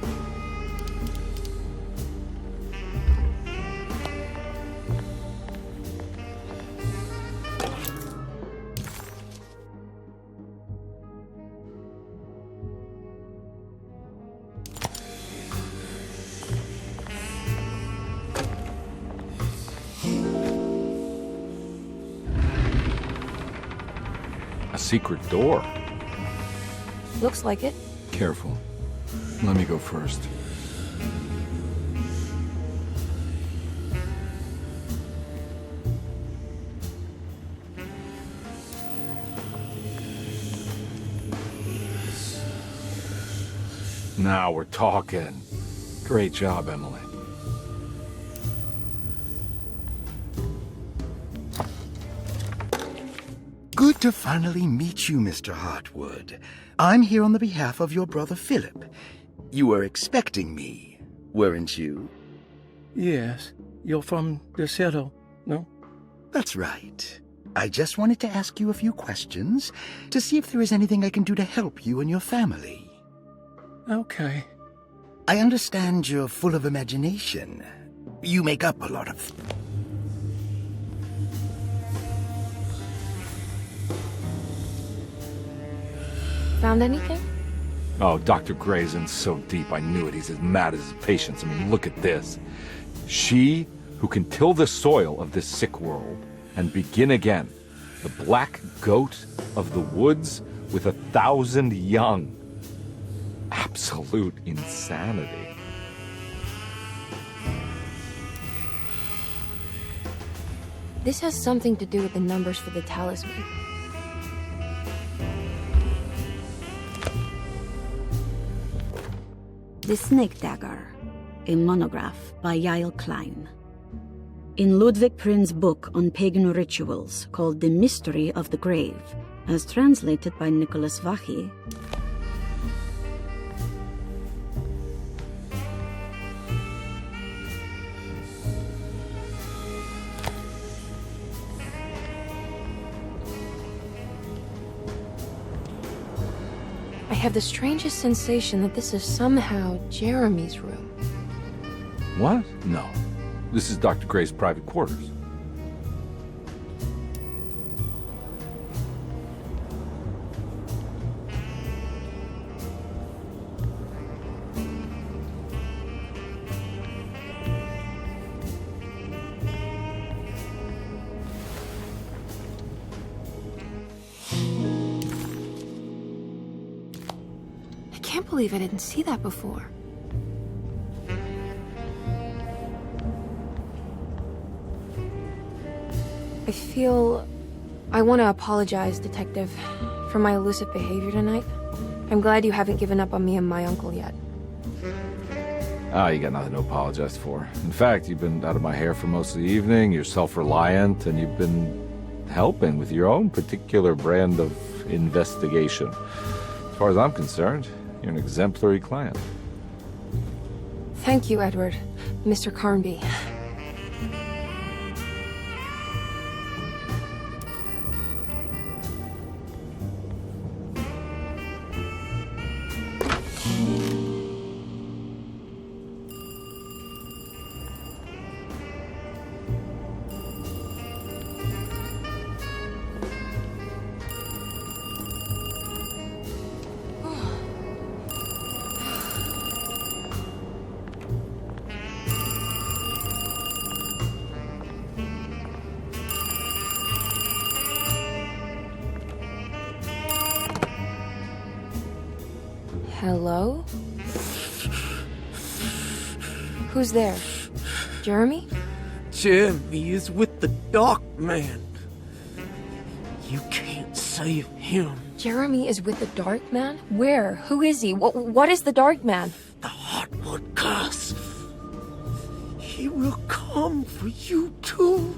[SPEAKER 2] A secret door.
[SPEAKER 1] Looks like it.
[SPEAKER 17] Careful. Let me go first.
[SPEAKER 2] Now we're talking. Great job, Emily.
[SPEAKER 3] Good to finally meet you, Mr. Hartwood. I'm here on the behalf of your brother Philip. You were expecting me, weren't you?
[SPEAKER 14] Yes. You're from DeSoto, no?
[SPEAKER 3] That's right. I just wanted to ask you a few questions to see if there is anything I can do to help you and your family.
[SPEAKER 14] Okay.
[SPEAKER 3] I understand you're full of imagination. You make up a lot of...
[SPEAKER 1] Found anything?
[SPEAKER 2] Oh, Dr. Gray's in so deep, I knew it. He's as mad as his patients. I mean, look at this. She who can till the soil of this sick world and begin again, the black goat of the woods with 1,000 young. Absolute insanity.
[SPEAKER 1] This has something to do with the numbers for the talisman.
[SPEAKER 8] The Snake Dagger, a monograph by Yael Klein. In Ludwig Prin's book on pagan rituals called The Mystery of the Grave, as translated by Nicholas Vachy,
[SPEAKER 1] I have the strangest sensation that this is somehow Jeremy's room.
[SPEAKER 2] What? No. This is Dr. Gray's private quarters.
[SPEAKER 1] I can't believe I didn't see that before. I want to apologize, Detective, for my elusive behavior tonight. I'm glad you haven't given up on me and my uncle yet.
[SPEAKER 2] You got nothing to apologize for. In fact, you've been out of my hair for most of the evening, you're self-reliant, and you've been helping with your own particular brand of investigation. As far as I'm concerned, you're an exemplary client.
[SPEAKER 1] Thank you, Edward. Mr. Carnby. Hello? Who's there? Jeremy?
[SPEAKER 9] Jeremy is with the Dark Man. You can't save him.
[SPEAKER 1] Jeremy is with the Dark Man? Where? Who is he? What is the Dark Man?
[SPEAKER 9] The Hartwood curse. He will come for you too.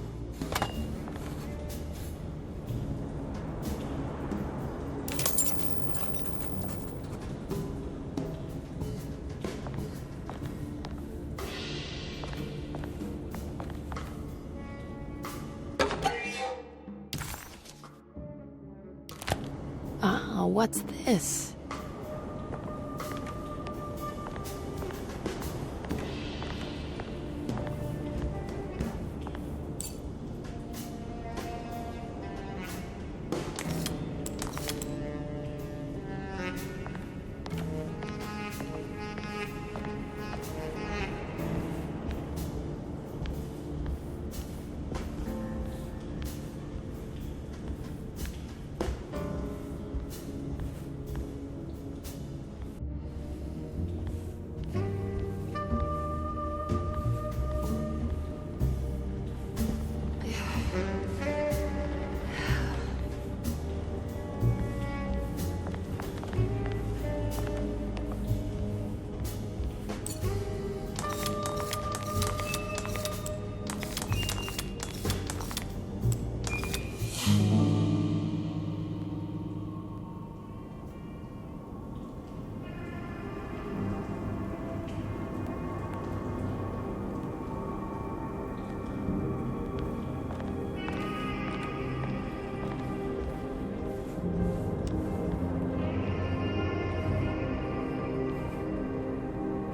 [SPEAKER 1] Ah, what's this?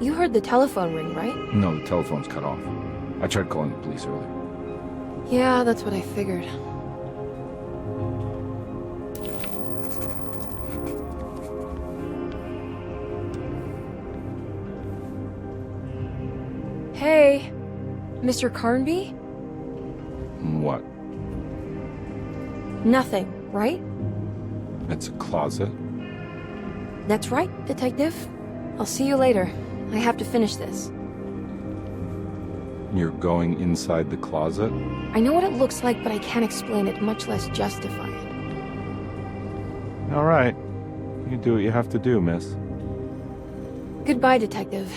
[SPEAKER 1] You heard the telephone ring, right?
[SPEAKER 2] No, the telephone's cut off. I tried calling the police earlier.
[SPEAKER 1] Yeah, that's what I figured. Hey, Mr. Carnby?
[SPEAKER 2] What?
[SPEAKER 1] Nothing, right?
[SPEAKER 2] It's a closet?
[SPEAKER 1] That's right, Detective. I'll see you later. I have to finish this.
[SPEAKER 2] You're going inside the closet?
[SPEAKER 1] I know what it looks like, but I can't explain it, much less justify it.
[SPEAKER 2] All right. You do what you have to do, miss.
[SPEAKER 1] Goodbye, Detective.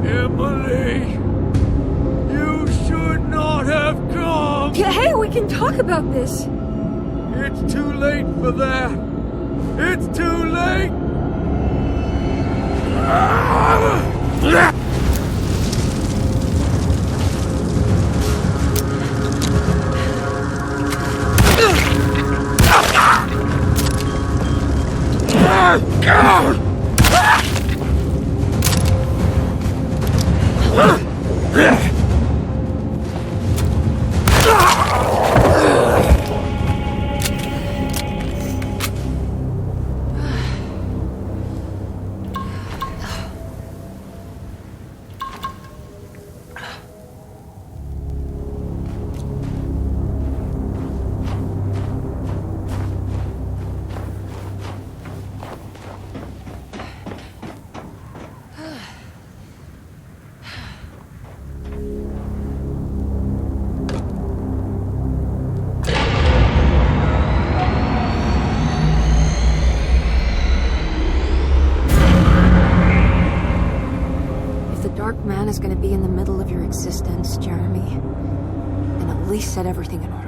[SPEAKER 4] Emily, you should not have come.
[SPEAKER 1] Yeah, hey, we can talk about this.
[SPEAKER 4] It's too late for that. It's too late.
[SPEAKER 1] Man is going to be in the middle of your existence, Jeremy. And at least set everything in order.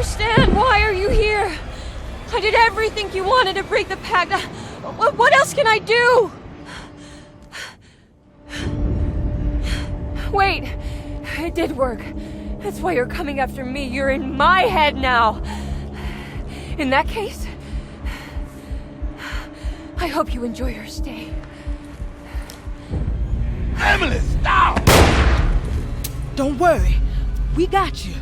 [SPEAKER 1] understand. Why are you here? I did everything you wanted to break the pact. What else can I do? Wait, it did work. That's why you're coming after me. You're in my head now. In that case, I hope you enjoy your stay.
[SPEAKER 7] Emily, stop!
[SPEAKER 6] Don't worry. We got you.